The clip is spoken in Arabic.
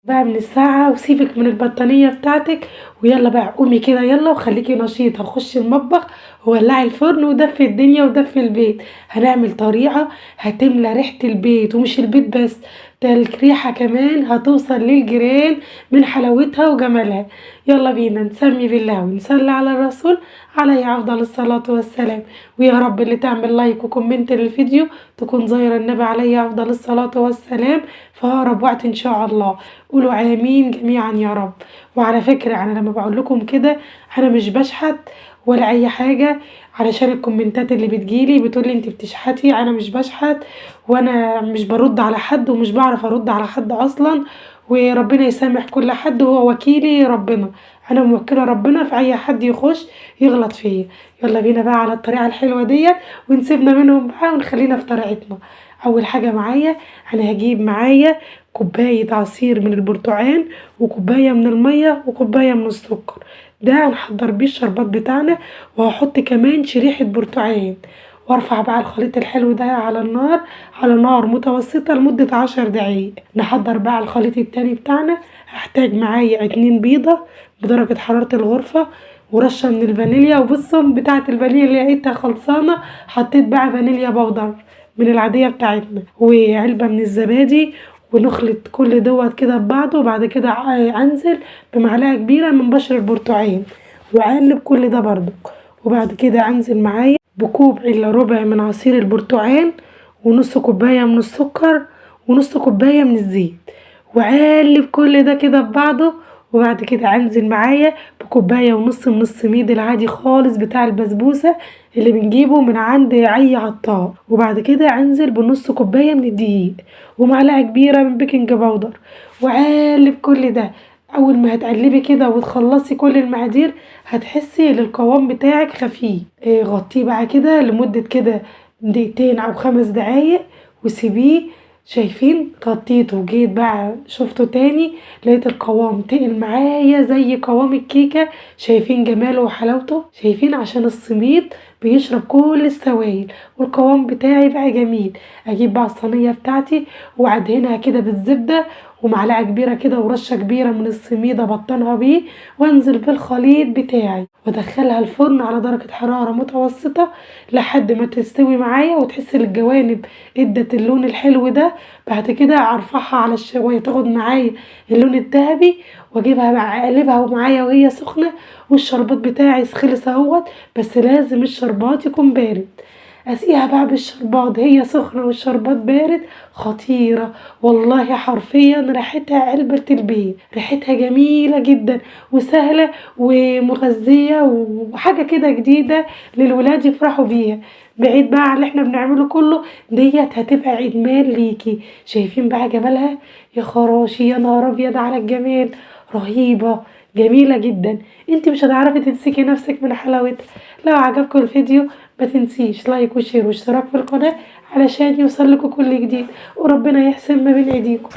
بقى من الساعة وسيبك من البطانية بتاعتك، ويلا بقى قومي كده يلا وخليكي نشيطة، خشي المطبخ وولعي الفرن ودفي الدنيا ودفي البيت. هنعمل طريقة هتملى ريحة البيت، ومش البيت بس، ده الريحة كمان هتوصل للجيران من حلاوتها وجمالها. يلا بينا نسمي بالله ونصلي على الرسول عليه افضل الصلاة والسلام. ويا رب اللي تعمل لايك وكومنت للفيديو تكون زايرة النبي عليه افضل الصلاة والسلام في اقرب وقت ان شاء الله. قولوا امين جميعا يا رب. وعلى فكرة انا لما بقول لكم كده انا مش بشحت ولا اي حاجة، علشان الكومنتات اللي بتجيلي بتقولي انت بتشحتي، انا مش بشحت وانا مش برد على حد ومش بعرف ارد على حد اصلا. وربنا يسامح كل حد، وهو وكيلي ربنا، انا موكله ربنا في اي حد يخش يغلط فيا. يلا بينا بقى على الطريقه الحلوه ديت ونسيبنا منهم بقى ونخلينا في طريقتنا. اول حاجه معايا انا هجيب معايا كوبايه عصير من البرتقال، وكوبايه من الميه، وكوبايه من السكر. ده هنحضر بيه الشربات بتاعنا. وهحط كمان شريحه برتقال، وارفع بقى الخليط الحلو ده على النار، على نار متوسطة لمدة 10 دقايق. نحضر بقى الخليط التاني بتاعنا. هحتاج معايا 2 بيضة بدرجة حرارة الغرفة، ورشة من الفانيليا. وبصوا بتاعة الفانيليا اللي لقيتها خلصانة، حطيت بقى فانيليا بودر من العادية بتاعتنا، وعلبة من الزبادي. ونخلط كل دوت كده ببعضه، وبعد كده انزل بمعلقة كبيرة من بشر البرتقال واقلب كل ده برضو. وبعد كده انزل معايا بكوب الا ربع من عصير البرتقال، ونص كوباية من السكر، ونص كوباية من الزيت، واقلب كل ده كده ببعضه. وبعد كده انزل معايا بكوباية ونص من السميد العادي خالص بتاع البسبوسة اللي بنجيبه من عند اي عطار. وبعد كده انزل بنص كوباية من الدقيق، ومعلقة كبيرة من بيكنج باودر، واقلب كل ده. اول ما هتقلبي كده وتخلصي كل المقادير هتحسي ان القوام بتاعك خفيف. غطيه بقى كده لمدة كده دقيقتين او 5 دقايق وسيبيه. شايفين غطيته وجيت بقى شفته تاني، لقيت القوام تقل معايا زي قوام الكيكة. شايفين جماله وحلاوته؟ شايفين؟ عشان السميد بيشرب كل السوائل والقوام بتاعي بقى جميل. اجيب بقى الصينية بتاعتي وادهنها كده بالزبدة، ومعلقة كبيرة كده ورشة كبيرة من السميد ابطنها بيه، وانزل بالخليط بتاعي وادخلها الفرن على درجة حرارة متوسطة لحد ما تستوي معايا وتحس ان الجوانب ادت اللون الحلو ده. بعد كده ارفعها على الشواية تاخد معايا اللون الذهبي، واجيبها بقى اقلبها معايا وهي سخنة. والشربات بتاعي خلص اهوت، بس لازم الشربات يكون بارد. اسقيها بقى بالشربات هي سخنة والشربات بارد، خطيرة والله، حرفيا ريحتها علبة البيت، ريحتها جميلة جدا وسهلة ومغذية وحاجة كده جديدة للولاد يفرحوا بيها. بعيد بقى عن اللي احنا بنعمله كله، ديت هتبقى ادمان ليكي. شايفين بقى جمالها؟ يا خراشي يا نهار ابيض على الجمال، رهيبة جميلة جدا. انت مش هتعرفي تمسكي نفسك من حلاوتها. لو عجبكم الفيديو ما تنسيش لايك وشير واشتراك في القناة علشان يوصل لكم كل جديد، وربنا يحسن ما بين ايديكم.